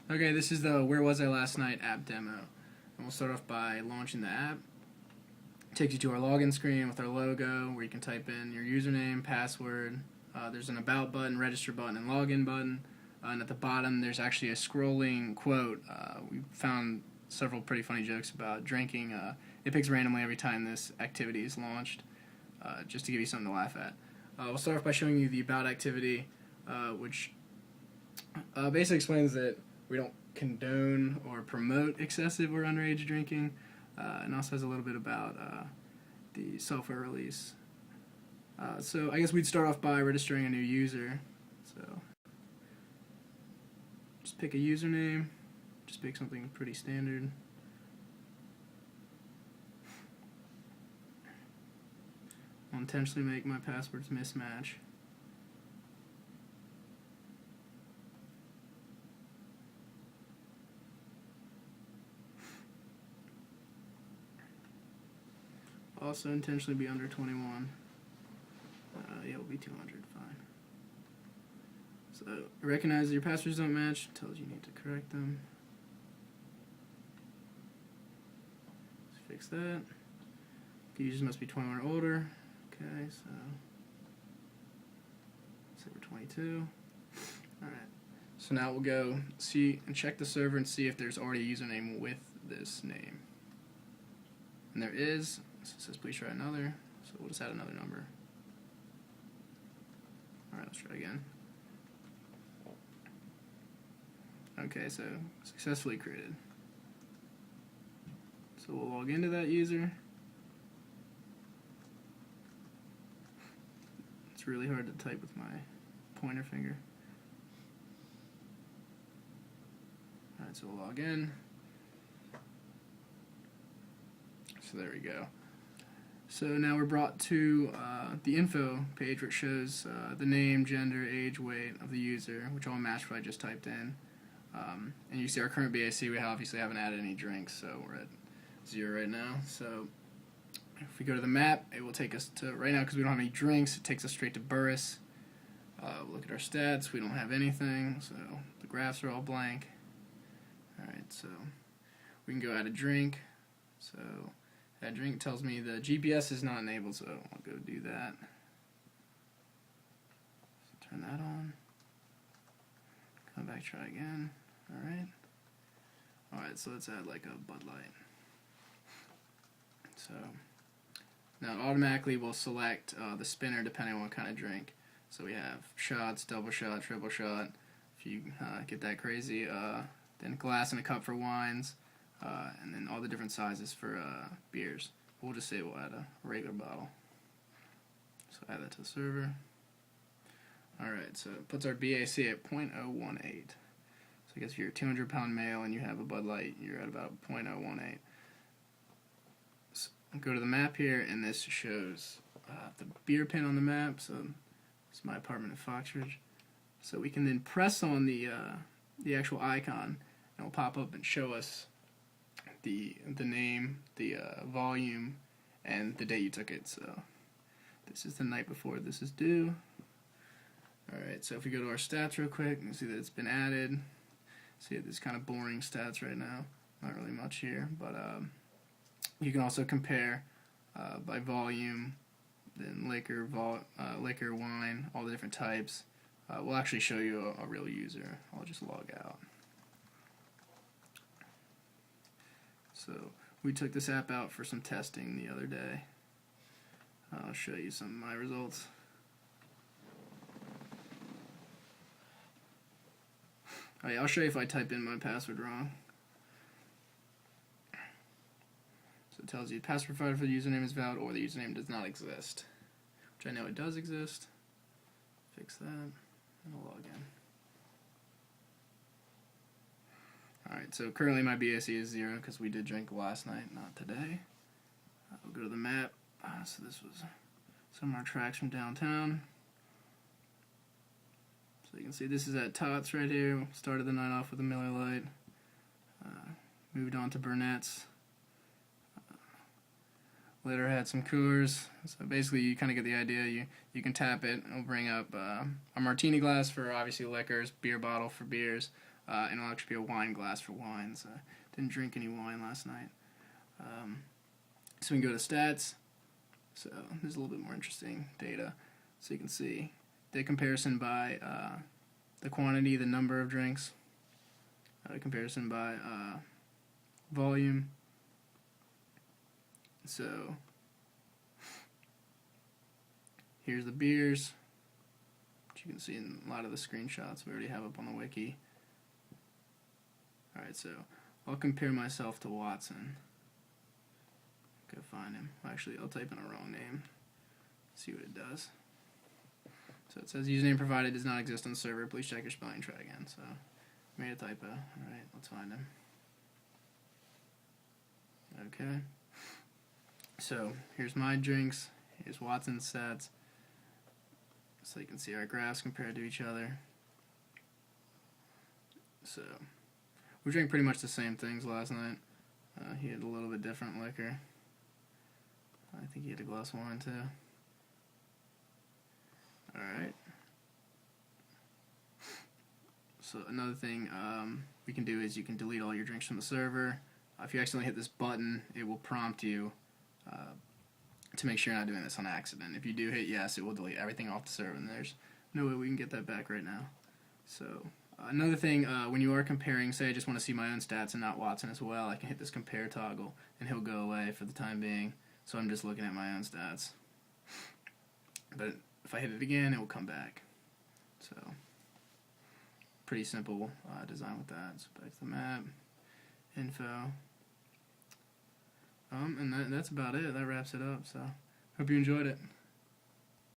Okay, this is the Where Was I Last Night app demo. And we'll start off by launching the app. It takes you to our login screen with our logo where you can type in your username, password. There's an About button, Register button, and Login button. And at the bottom, there's actually a scrolling quote. We found several pretty funny jokes about drinking. It picks randomly every time this activity is launched, just to give you something to laugh at. We'll start off by showing you the About activity, which basically explains that we don't condone or promote excessive or underage drinking, and also has a little bit about the software release. So I guess we'd start off by registering a new user. So just pick a username, just pick something pretty standard. I'll intentionally make my passwords mismatch. Also intentionally be under 21. Yeah, it'll be 200, fine. So it recognizes your passwords don't match, tells you need to correct them. Let's fix that. Users must be 21 or older. Okay, so say we're 22. Alright. So now we'll go see and check the server and see if there's already a username with this name. And there is. So it says please try another. So we'll just add another number. Alright, let's try again. Okay, so successfully created. So we'll log into that user. It's really hard to type with my pointer finger. Alright, so we'll log in. So there we go. So now we're brought to the info page, which shows the name, gender, age, weight of the user, which all match what I just typed in. And you see our current BAC, we obviously haven't added any drinks, so we're at 0 right now. So if we go to the map, it will take us to, right now because we don't have any drinks, it takes us straight to Burris. We'll look at our stats, we don't have anything, so the graphs are all blank. Alright, so we can go add a drink. So that drink tells me the GPS is not enabled, so I'll go do that. So turn that on. Come back, try again. Alright, so let's add like a Bud Light. So now it automatically will select the spinner depending on what kind of drink. So we have shots, double shot, triple shot. If you get that crazy, then glass and a cup for wines. And then all the different sizes for beers. We'll just say we'll add a regular bottle. So add that to the server. Alright, so it puts our BAC at 0.018. So I guess if you're a 200-pound male and you have a Bud Light, you're at about 0.018. So go to the map here, and this shows the beer pin on the map. So it's my apartment in Foxridge. So we can then press on the actual icon, and it'll pop up and show us the name, the volume, and the date you took it. So this is the night before this is due. Alright, so if we go to our stats real quick, you can see that it's been added. See, this kind of boring stats right now. Not really much here, but you can also compare by volume, then liquor, wine, all the different types. We'll actually show you a real user. I'll just log out. So we took this app out for some testing the other day. I'll show you some of my results. Oh yeah, I'll show you if I type in my password wrong. So it tells you password provided for the username is valid or the username does not exist. Which I know it does exist. Fix that, and I'll log in. Alright, so currently my BAC is 0 because we did drink last night, not today. We'll go to the map. So this was some of our tracks from downtown. So you can see this is at Tots right here. Started the night off with a Miller Lite. Moved on to Burnett's. Later had some Coors. So basically you kind of get the idea. You can tap it. It'll bring up a martini glass for obviously liquors, beer bottle for beers, and it'll actually be a wine glass for wine. So didn't drink any wine last night. So we can go to stats. So there's a little bit more interesting data. So you can see the comparison by the quantity, the number of drinks, comparison by volume. So here's the beers, which you can see in a lot of the screenshots we already have up on the wiki. Alright, so I'll compare myself to Watson. Go find him. Actually, I'll type in a wrong name. See what it does. So it says username provided does not exist on the server. Please check your spelling. Try again. So made a typo. Alright, let's find him. Okay. So here's my drinks. Here's Watson's stats. So you can see our graphs compared to each other. So we drank pretty much the same things last night. He had a little bit different liquor. I think he had a glass of wine too. Alright. So another thing we can do is you can delete all your drinks from the server. If you accidentally hit this button, it will prompt you to make sure you're not doing this on accident. If you do hit yes, it will delete everything off the server, and there's no way we can get that back right now. So another thing, when you are comparing, say I just want to see my own stats and not Watson as well, I can hit this compare toggle, and he'll go away for the time being. So I'm just looking at my own stats. But if I hit it again, it will come back. So pretty simple design with that. So back to the map, info. And that's about it. That wraps it up. So hope you enjoyed it.